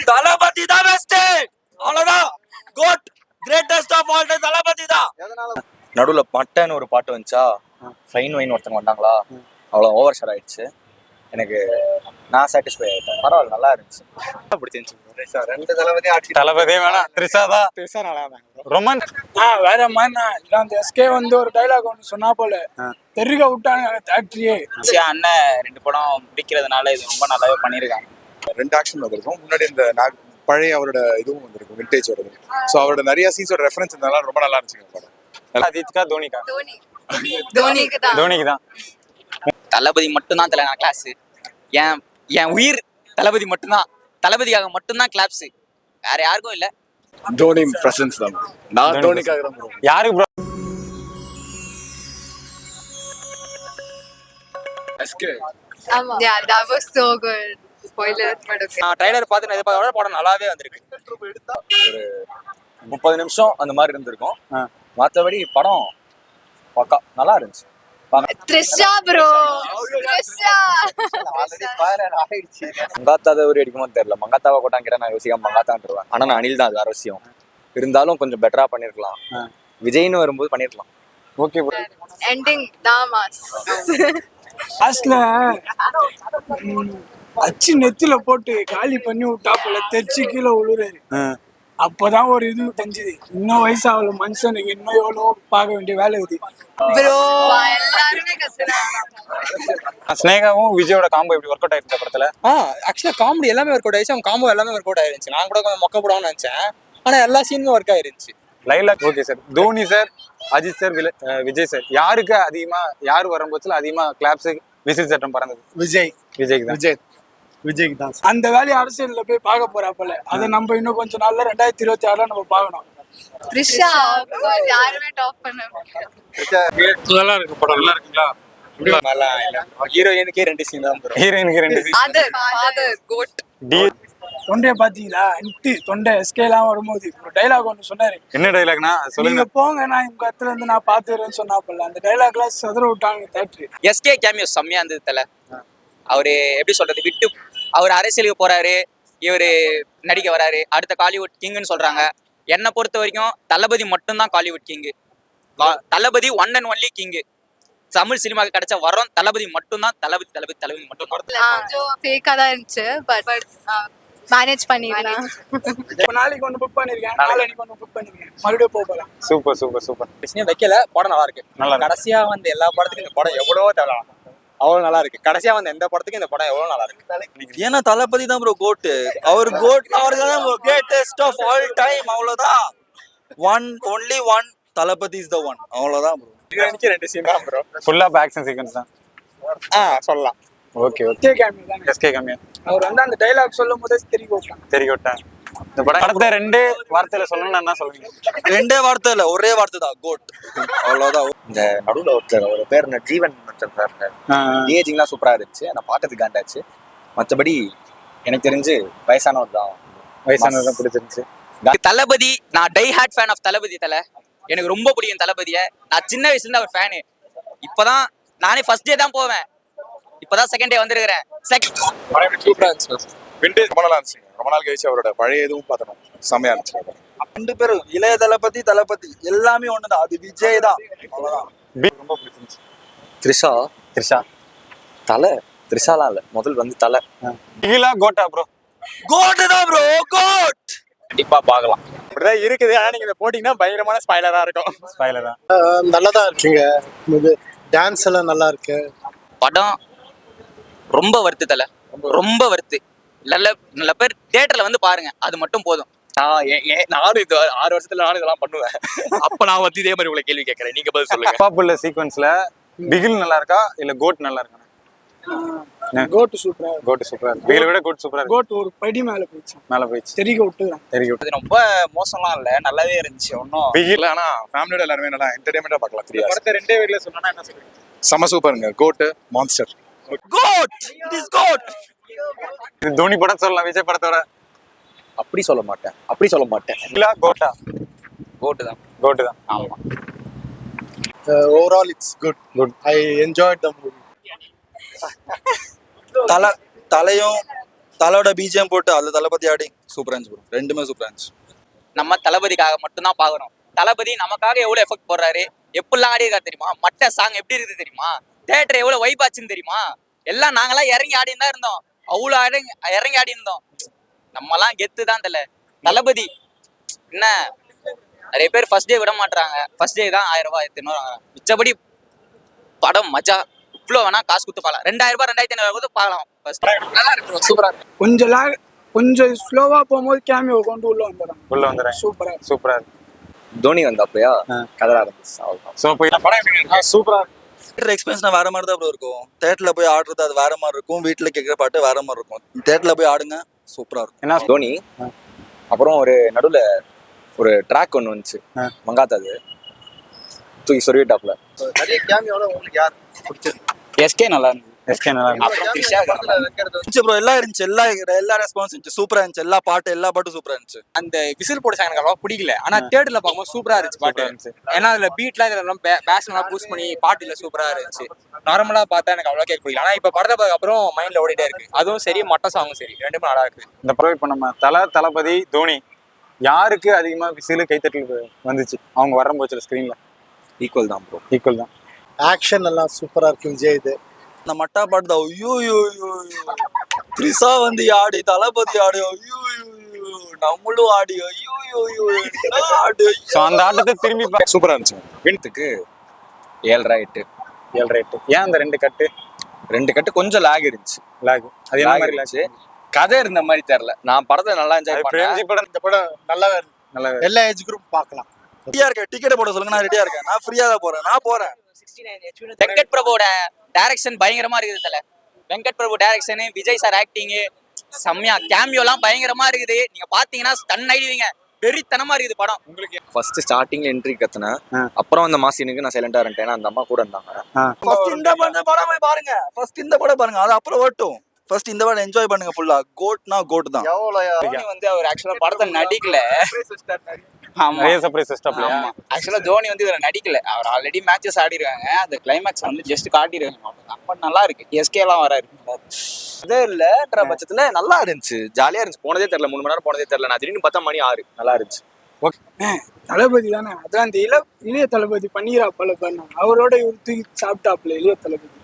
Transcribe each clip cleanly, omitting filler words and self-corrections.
தளபதி தான் பெஸ்ட். அவ்வளவுதான். GOAT greatest of all time Thalapathy தான். நடுவுல மட்டன் ஒரு பாட்டு வந்துச்சா, ஃபைன் வைன் ஒருத்தங்க வந்தாங்களா, அவ்வளோ ஓவர் ஷேர் ஆயிடுச்சு. எனக்கு நான் சாட்டிஸ்ஃபை ஆயிட்டேன். பரவாயில்ல, நல்லா இருந்துச்சு, பிடிச்சிருந்துச்சு. ரெண்டு தளபதி வேணாம், த்ரிஷா நல்லா இருந்தாங்க. ரொமான் வேற மாதிரி அந்த எஸ்கே வந்து ஒரு டைலாக் ஒன்று சொன்னா போல தெருக விட்டாங்க ஃபேக்டரியே. அண்ணன் ரெண்டு படம் பிடிக்கிறதுனால இது ரொம்ப நல்லாவே பண்ணியிருக்காங்க. ரெண்டு ஆக்ஷன் வந்திருக்கும். முன்னாடி இந்த பழைய அவரோட இதுவும் வந்திருக்கும், விண்டேஜ் வருது. ஸோ அவரோட நிறைய சீன்ஸோட ரெஃபரன்ஸ் இருந்தாலும் ரொம்ப நல்லா இருந்துச்சு படம். அஜித்கா தோனிக்கா? தோனிக்கு தான். தளபதி மட்டும்தான் தலை. நான் கிளாஸ் என் உயிர் தளபதி மட்டும்தான். தளபதிக்காக மட்டும்தான் கிளாப்ஸ், வேற யாருக்கும் இல்ல. தோனி பிரசன்ஸ் தான். நான் தோனிக்காக தான். யாருக்கு ப்ரோ? எஸ்கே. ஆமா. Yeah, that was so good. Spoiler but okay. நான் ட்ரைலர் பார்த்து எதிர்பார்க்கற படம் நல்லாவே வந்திருக்கு. ஒரு 30 நிமிஷம் அந்த மாதிரி இருந்திருக்கும். மற்றபடி படம் பக்கா நல்லா இருந்துச்சு. Trisha bro, Trisha already fire ஆயிடுச்சு. மங்காத்தாவை ஒரு அடிக்குமோ தெரியல. மங்காத்தாவை போட்டாங்க கேட்டா நான் யோசிக்காம மங்காத்தான்றுவேன். ஆனா நான் அனில் தான், அது வேற விஷயம். இருந்தாலும் கொஞ்சம் பெட்டரா பண்ணிருக்கலாம். விஜய்னு வரும்போது பண்ணிருக்கலாம். Okay bro. எண்டிங் தாமாஸ். லாஸ்ட்ல அச்சு நெத்தில போட்டு காலி பண்ணி விட்டாப்புல தெச்சு கீழே விழுறாரு. அப்பதான் ஒரு இது தெரிஞ்சுது, இன்னும் வயசாகல மனுஷனுக்கு, இன்னும் எவ்வளோ பார்க்க வேண்டிய வேலை இது. எல்லாருமே ஸ்னேகாவும் விஜயோட காம்போ எப்படி ஒர்க் அவுட் ஆயிருந்த படத்துல? ஆக்சுவலா காமெடி எல்லாமே ஒர்க் அவுட் ஆயிடுச்சு. அவங்க காம்போ எல்லாமே ஒர்க் அவுட் ஆயிருச்சு. நான் கூட கொஞ்சம் மொக்க போடான்னு நினைச்சேன், ஆனா எல்லா சீனுமே ஒர்க் ஆயிருச்சு. லைலாக் okay sir. Dhoni sir, Ajith sir, Vijay sir, யாருக்கு அதிகமா, யார் வரும்போதுல அதிகமா கிளாப்ஸ் விசில் சட்டம் பறந்தது? விஜய்க்கு தான். விஜய்க்கு தான். அந்த வேலையை அரசியல்ல போய் பார்க்க போறாப்பல, அதை நம்ம இன்னும் கொஞ்சம் நாள்ல 2026 நம்ம பார்க்கணும். த்ரிஷா யாருமே டாப் பண்ண நல்லா இருக்கு படம். நல்லா இருக்குங்களா? ஹீரோயினுக்கே 2 சீன் தான் ப்ரோ. ஹீரோயினுக்கு 2 சீன். Father code. தொண்டைய பாத்தீங்களா? தொண்டை எஸ்கேலாம் வரும்போது ஒரு டைலாக் ஒன்று சொன்னாரு. என்ன டைலாக்னா சொல்லுங்க. நீங்க போங்க, நான் உங்க இடத்துல இருந்து நான் பாத்துறேன்னு சொன்னாப்பல, அந்த டைலாக்லாம் சதுர விட்டாங்க தேட்டரு. எஸ்கே கேமியோ செம்மையா இருந்தது தல. அவரு எப்படி சொல்றது, விட்டு அவர் அரசியலுக்கு போறாரு, இவரு நடிக்க வராரு. அடுத்த காலிவுட் கிங்னு சொல்றாங்க. என்னை பொறுத்த வரைக்கும் தளபதி மட்டும்தான் Kollywood king. Thalapathy one and only king. Tamil சினிமாவுக்கு கிடைச்ச வரோம் தளபதி மட்டும்தான். தளபதி மட்டும். கொஞ்சம் ஃபேக்கா தான் இருந்துச்சு, பட் மேனேஜ் பண்ணிடலாம். நாளைக்கு ஒன்று புக் பண்ணிருக்கேன், நாளைக்கு ஒன்று புக் பண்ணிருக்கேன், மறுபடியும் போகலாம். சூப்பர். பிரச்சனையும் வைக்கல, படம் நல்லா இருக்கு. கடைசியா வந்து எல்லா படத்துக்கும் இந்த படம் எவ்வளவோ தேவை, அவ்வளவு நல்லா இருக்கு. கடைசியா வந்து எந்த படத்துக்கும் இந்த படம் எவ்வளவு நல்லா இருக்கு. ஏன்னா தளபதி தான் ப்ரோ கோட். அவர் தான் கிரேட்டஸ்ட் ஆஃப் ஆல் டைம். அவ்வளவுதான். Only one Thalapathy is the one. அவ்வளவுதான் ப்ரோ. எனக்கு 2 சீன் தான் ப்ரோ. ஃபுல்லா ஆக்ஷன் சீக்வென்ஸ் தான். சொல்லலாம். ஓகே. SK cameo. அவர் வந்து அந்த டைலாக் சொல்லும் போதே தெரிய விட்டாங்க. இந்த படத்தை 2 வார்த்தையில சொல்லணும்னா என்ன சொல்லுவீங்க? 2 வார்த்தை இல்ல, ஒரே வார்த்தை தான், கோட். அவ்வளவுதான். இந்த நடுவுல ஒருத்தர் ஒரு பேர் என்ன, ஜீவன் ஏஜிங்லாம் சூப்பரா இருந்துச்சு. அந்த பாட்டத்துக்கு காண்டாச்சு. மற்றபடி எனக்கு தெரிஞ்சு வயசானவர் தான் பிடிச்சிருந்துச்சு. தளபதி நான் டை ஹார்ட் ஃபேன் ஆஃப் தளபதி. எனக்கு ரொம்ப பிடிக்கும் தளபதியை. நான் சின்ன வயசுல இருந்து அவர் ஃபேனு. இப்பதான் நானே ஃபர்ஸ்ட் டே தான் போவேன், இப்பதான் செகண்ட் டே வந்திருக்கிறேன். சூப்பரா இருந்துச்சு. விண்டேஜ் ரொம்ப நல்லா இருந்துச்சு. ரொம்ப நாள் கழிச்சு அவரோட பழைய எதுவும் பார்த்தோம், செம்மையா இருந்துச்சு. 2 பேரும் இளைய தளபதி எல்லாமே ஒண்ணுதான். அது விஜய் தான். ரொம்ப பிடிச்சிருந்துச்சு. த்ரிஷா த்ரிஷாலாம் இல்ல, முதல் வந்து தலை. கோட்டா ப்ரோ? கோட் தான் ப்ரோ, கோட். கண்டிப்பா பார்க்கலாம். அப்படிதான் இருக்குது. ஆனா நீங்க இதை போட்டீங்கன்னா பயங்கரமான ஸ்பாயிலரா இருக்கும். ஸ்பாயிலரா நல்லதா இருக்குங்க. டான்ஸ் எல்லாம் நல்லா இருக்கு. படம் ரொம்ப வருத்து தல, ரொம்ப வருத்து. நல்ல பேர் தியேட்டர்ல வந்து பாருங்க, அது மட்டும் போதும். நானும் இது 6 வருஷத்துல நானும் இதெல்லாம் பண்ணுவேன். அப்ப நான் வந்து இதே மாதிரி உங்களை கேள்வி கேட்கறேன், நீங்க பதில் சொல்லுங்க. பாப்புலர் சீக்வென்ஸ்ல பிகில் நல்லா இருக்கா இல்ல கோட் நல்லா இருக்கா? கோட் சூப்பரா. பிகிலை விட கோட் சூப்பரா இருக்கு. கோட் ஒரு படி மேல போயிடுச்சு. தெரிய விட்டு. அது ரொம்ப மோசம்லாம் இல்ல, நல்லாவே இருந்துச்சு. ஒன்னும் பிகில் ஆனா ஃபேமிலியோட எல்லாருமே நல்லா என்டர்டெயின்மெண்டா பார்க்கலாம். படத்தை 2 வீட்ல சொன்னா என்ன சொல்றீங்க? செம சூப்பருங்க. GOAT monster. GOAT. It is GOAT. இது தோனி படம் சொல்லலாம், விஜய் படத்தோட அப்படி சொல்ல மாட்டேன். இல்ல கோட்டா? கோட் தான். ஆமா. Overall it's good. I enjoyed the movie. தலையோட பிஜிஎம் போட்டு அதுல தளபதி ஆடி சூப்பரா இருந்துச்சு bro. ரெண்டுமே சூப்பரா இருந்துச்சு. நம்ம தளபதிக்காக மட்டும்தான் பாக்குறோம். தளபதி நமக்காக எவ்வளவு எஃபெக்ட் போடுறாரு, எப்படிலாம் ஆடி இருக்காரு தெரியுமா, மட்ட சாங் எப்படி இருக்குது தெரியுமா, தியேட்டர் எவ்வளவு வைப் ஆச்சுன்னு தெரியுமா, எல்லாம் நாங்களாம் இறங்கி ஆடி தான் இருந்தோம், அவ்வளவு இறங்கி ஆடி இருந்தோம். நம்மலாம் கெத்து தான் தளபதி. என்ன நிறைய பேர் ஃபர்ஸ்ட் டே விட மாட்டாங்க, ஃபர்ஸ்ட் டே தான் 1000 ரூபாய் 1500 வாங்குறாங்க. மிச்சபடி படம் மஜா, இவ்வளோ வேணா காசு கொடுத்து பார்க்கலாம். 2000 ரூபாய் 2500 கொடுத்து பார்க்கலாம். நல்லா இருக்கு, சூப்பரா இருக்கு. கொஞ்சம் ஸ்லோவா போகும்போது கேமியோ கொண்டு உள்ள வந்துடுறாங்க. சூப்பரா இருக்கு. தோனி வந்தப்பயா கதற ஆரம்பிச்சு. சோ போய் படம் சூப்பரா தியேட்டர் எக்ஸ்பீரியன்ஸ் வேற மாதிரி தான் ப்ரோ இருக்கும். தியேட்டர்ல போய் ஆடுறது அது வேற மாதிரி இருக்கும், வீட்டுல கேட்குற பாட்டு வேற மாதிரி இருக்கும். தியேட்டர்ல போய் ஆடுங்க சூப்பரா இருக்கும். என்ன தோனி அப்புறம் ஒரு நடுவுல ஒரு ட்ராக் ஒன்று வந்துச்சு, மங்காத்தாது தூக்கி சொருவிட்டாப்ல. நிறைய கேமியோட உங்களுக்கு யார் பிடிச்சது? எஸ்கே நல்லா இருந்துச்சு. எஸ்கே நல்லா இருக்கு. அப்புறம் த்ரிஷா ப்ரோ எல்லாம் இருந்துச்சு, எல்லா ரெஸ்பான்ஸ் இருந்துச்சு, சூப்பரா இருந்துச்சு. எல்லா பாட்டும் சூப்பரா இருந்துச்சு. அந்த விசில் போட சாங் எனக்கு அவ்வளவா பிடிக்கல. ஆனா தேட்டர்ல பார்க்கும்போது சூப்பரா இருந்துச்சு பாட்டு. ஏன்னா அதுல பீட்லாம் இதெல்லாம் பேஸ்லாம் பூஸ்ட் பண்ணி பாட்டுல சூப்பரா இருந்துச்சு. நார்மலா பார்த்தா எனக்கு அவ்வளோ கேட்க பிடிக்கல. ஆனா இப்ப படத்தை பார்க்க அப்புறம் மைண்ட்ல ஓடிட்டே இருக்கு. அதுவும் சரி, மட்ட சாங்கும் சரி, ரெண்டுமே நல்லா இருக்கு. இந்த படம் இப்ப நம்ம தளபதி தோனி யாருக்கு அதிகமா விசில் கைத்தட்டல் வந்துச்சு அவங்க வரும்போது ஸ்கிரீன்ல? ஈக்குவல் தான் ப்ரோ, ஈக்குவல் தான். ஆக்ஷன் எல்லாம் சூப்பரா இருக்கு விஜய். இது இந்த மட்டா பாட்டு தான். ஐயோ த்ரிஷா வந்து ஆடி, தளபதி ஆடி, ஐயோ நம்மளும் ஆடி, ஐயோ ஆடு. சோ அந்த ஆட்டத்தை திரும்பி சூப்பரா இருந்துச்சு. வினத்துக்கு 7.5 8 ஏன் அந்த 2 கட்டு 2 கட்டு கொஞ்சம் லாக் இருந்துச்சு. லாக் அது என்ன மாதிரி இருந்துச்சு, கதை இருந்த மாதிரி தெரியல. நான் படத்தை நல்லா என்ஜாய் பிரேம்ஜி பண்ணேன். படம் இந்த படம் நல்லாவே இருக்கு. நல்லா எல்லா ஏஜ் குரூப் பார்க்கலாம். ரெடியா இருக்கேன், டிக்கெட் போட சொல்லுங்க, நான் ரெடியா இருக்கேன். நான் ஃப்ரீயா தான் போறேன், நான் போறேன். வெங்கட் பிரபுவோட டைரக்ஷன் பயங்கரமா இருக்குது தல. Venkat Prabhu direction, Vijay sir acting செம்மையா, கேமியோலாம் பயங்கரமா இருக்குது. நீங்க பாத்தீங்கன்னா ஸ்டன் ஆயிடுவீங்க, வெறித்தனமா இருக்குது படம். உங்களுக்கு ஃபர்ஸ்ட் ஸ்டார்டிங்ல என்ட்ரி கத்துனேன், அப்புறம் அந்த மாசினுக்கு நான் சைலண்டா இருந்தேன். ஏன்னா அந்த அம்மா கூட இருந்தாங்க. ஃபர்ஸ்ட் இந்த படம் போய் பாருங்க, ஃபர்ஸ்ட் இந்த படம் பாருங்க, அது அப்புறம் ஓட்டும். ஃபர்ஸ்ட் இந்த படம் என்ஜாய் பண்ணுங்க ஃபுல்லா. கோட்னா கோட் தான். தோனி வந்து அவர் ஆக்சுவலா படத்தை நடிக்கல. ஆமா, நிறைய சர்ப்ரைஸ் ஸ்டாப்ல. ஆமா, ஆக்சுவலா தோனி வந்து இதுல நடிக்கல. அவர் ஆல்ரெடி மேட்சஸ் ஆடிருக்காங்க, அந்த கிளைமேக்ஸ் வந்து ஜஸ்ட் காட்டிருக்காங்க. அப்ப நல்லா இருக்கு. எஸ்கே எல்லாம் வராரு. அதே இல்லன்ற பட்சத்துல நல்லா இருந்துச்சு, ஜாலியா இருந்துச்சு. போனதே தெரியல, 3 மணி நேரம் போனதே தெரியல. நான் திடீர்னு பார்த்தா மணி 6. நல்லா இருந்துச்சு. தளபதி தானே, அதான் அந்த இளைய தளபதி பண்ணிக்கிறாப்பல பண்ணாங்க. அவரோட இவர் தூக்கி சாப்பிட்டாப்புல இளைய தளபதி.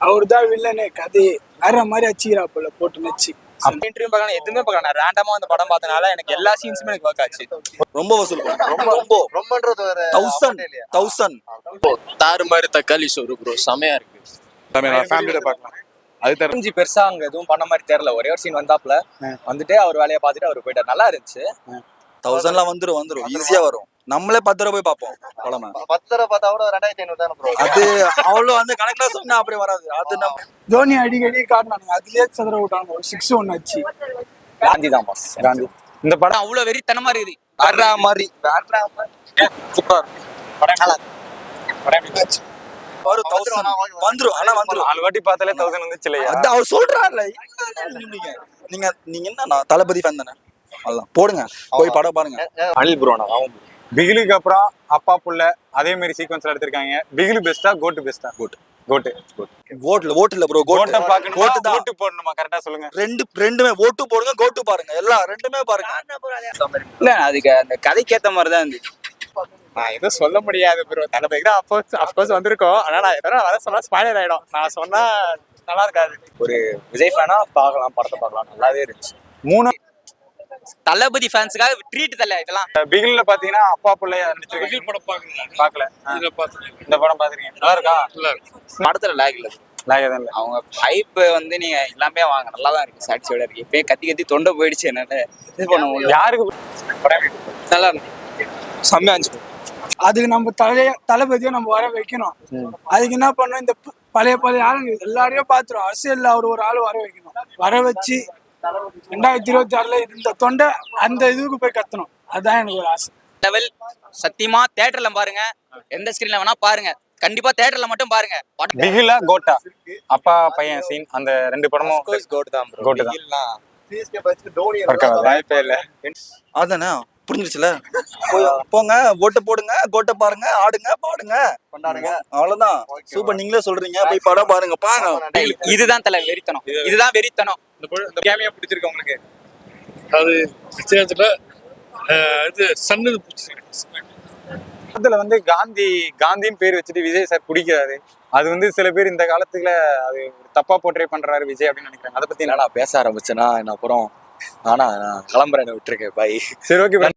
அவர் தான் வில்லனே, கதையே வேற மாதிரி அச்சிக்கிறாப்புல போட்டு நச்சு. இன்டர்வியூ பார்க்கலாம், எதுவுமே பார்க்கலாம். நான் ரேண்டமா அந்த படம் பார்த்தனால எனக்கு எல்லா சீன்ஸுமே எனக்கு ஒர்க் ஆச்சு. ரொம்ப வசூல் ரொம்ப ரொம்பன்றது ஒரு 1000 தாறு மாதிரி தக்காளி சோறு ப்ரோ, செமையா இருக்கு. ஃபேமிலியோட பார்க்கலாம். அது தெரிஞ்சு பெருசா அங்க எதுவும் பண்ண மாதிரி தெரியல. ஒரே ஒரு சீன் வந்தாப்ல, வந்துட்டு அவர் வேலையை பார்த்துட்டு அவர் போயிட்டார். நல்லா இருந்துச்சு. 1000லாம் வந்துரும் ஈஸியா வரும். நம்மளே 10 ரூபாய் போய் பார்ப்போம் படம். 10 ரூபாய் பார்த்தா கூட 2500 தானே ப்ரோ. அது அவ்வளவு அந்த கணக்குல சொன்னா அப்படியே வராது. அது நம்ம தோனி அடிக்கடி காட்டினாங்க, அதுலயே சதுர விட்டாங்க. ஒரு 6 ஒன்று ஆச்சு. காந்தி தான் பாஸ், காந்தி. இந்த படம் அவ்வளவு வெறித்தனமா இருக்குது. வேற மாதிரி சூப்பர் படம். நல்லா வரும் 1000 வந்துரும். ஆனா வந்துரும். 4 வாட்டி பார்த்தாலே 1000 வந்துச்சு இல்லையா? அது அவர் சொல்றாருல. நீங்க என்ன தளபதி ஃபேன் தானே, அதான் போடுங்க போய் படம் பாருங்க. அனில் ப்ரோ நான் பிகிலுக்கு அப்புறம் அப்பா புள்ள அதே மாதிரி சீக்வன்ஸ்ல எடுத்திருக்காங்க. பிகிலு பெஸ்டா கோட் பெஸ்டா? கோட் இல்ல ப்ரோ, கோட்ட பார்க்கணும். கோட் தான். கோட் போடணுமா? கரெக்ட்டா சொல்லுங்க. ரெண்டுமே ஓட்டு போடுங்க, கோட்டு பாருங்க, எல்லாம் ரெண்டுமே பாருங்க. இல்ல அதுக்கு அந்த கதைக்கேத்த மாதிரி தான் இருந்துச்சு. நான் எதுவும் சொல்ல முடியாது ப்ரோ. தளபதி தான் அஃப்கோர்ஸ் வந்திருக்கோம். ஆனா நான் எதனா அதை சொன்னா ஸ்பாயிலர் ஆயிடும். நான் சொன்னா நல்லா இருக்காது. ஒரு விஜய் ஃபேனா பார்க்கலாம், படத்தை பார்க்கலாம், நல்லாவே இருந்துச்சு. 3 தளபதி ஃபேன்ஸுக்காக ட்ரீட் தல இதெல்லாம். பிகில்ல பாத்தீங்கன்னா அப்பா புள்ளைய நடிச்சிருக்காங்க. படம் பார்க்கல. இந்த படம் பாத்துறீங்க, நல்லா இருக்கா? படத்துல லேக் இல்ல, லாக தான் இல்ல. அவங்க ஹைப் வந்து நீங்க எல்லாமே வாங்க, நல்லா தான் இருக்கு, சாட்டிஸ்ஃபைடா இருக்கு. இப்பயே கத்தி தொண்டை போயிடுச்சு, என்னால இது பண்ண முடியல. யாருக்கு நல்லா இருக்கு, செம்மையா இருந்துச்சு. அதுக்கு நம்ம தளபதியை நம்ம வர வைக்கணும். அதுக்கு என்ன பண்ணணும், இந்த பழைய ஆளுங்க எல்லாரையும் பாத்துரும். அரசியல்ல அவர் ஒரு ஆள் வர வைக்கணும். வர வச்சு 2026ல இந்த தொண்டை அந்த இதுக்கு போய் கத்தணும். அதுதான் எனக்கு ஒரு ஆசை. லெவல் சத்தியமா தியேட்டர்ல பாருங்க, எந்த ஸ்கிரீன்ல வேணா பாருங்க, கண்டிப்பா தியேட்டர்ல மட்டும் பாருங்க. பிகிலா கோட்டா? அப்பா பையன் சீன் அந்த 2 படமும் கோட் தான் ப்ரோ. கோட் தான். சிஎஸ்கே பத்தி தோனி வாய்ப்பே இல்ல. அதானே புரிஞ்சிருச்சுல. போங்க, ஓட்டு போடுங்க, கோட்டை பாருங்க, ஆடுங்க, பாடுங்க, கொண்டாடுங்க, அவ்வளவுதான். சூப்பர், நீங்களே சொல்றீங்க, போய் படம் பாருங்க. இதுதான் தலை வெறித்தனம், இதுதான் வெறித்தனம். இந்த கேமியா பிடிச்சிருக்கு உங்களுக்கு? அது வித்தியாசத்துல இது சன்னது பிடிச்சிருக்கு. படத்துல வந்து காந்தின்னு பேர் வச்சுட்டு விஜய் சார் பிடிக்கிறாரு. அது வந்து சில பேர் இந்த காலத்துல அது தப்பா போர்ட்ரே பண்றாரு விஜய் அப்படின்னு நினைக்கிறாங்க. அதை பத்தி நான் பேச ஆரம்பிச்சேன்னா நான் அப்புறம் நான் கிளம்புறேன், விட்டுருக்கேன். பை. சரி, ஓகே.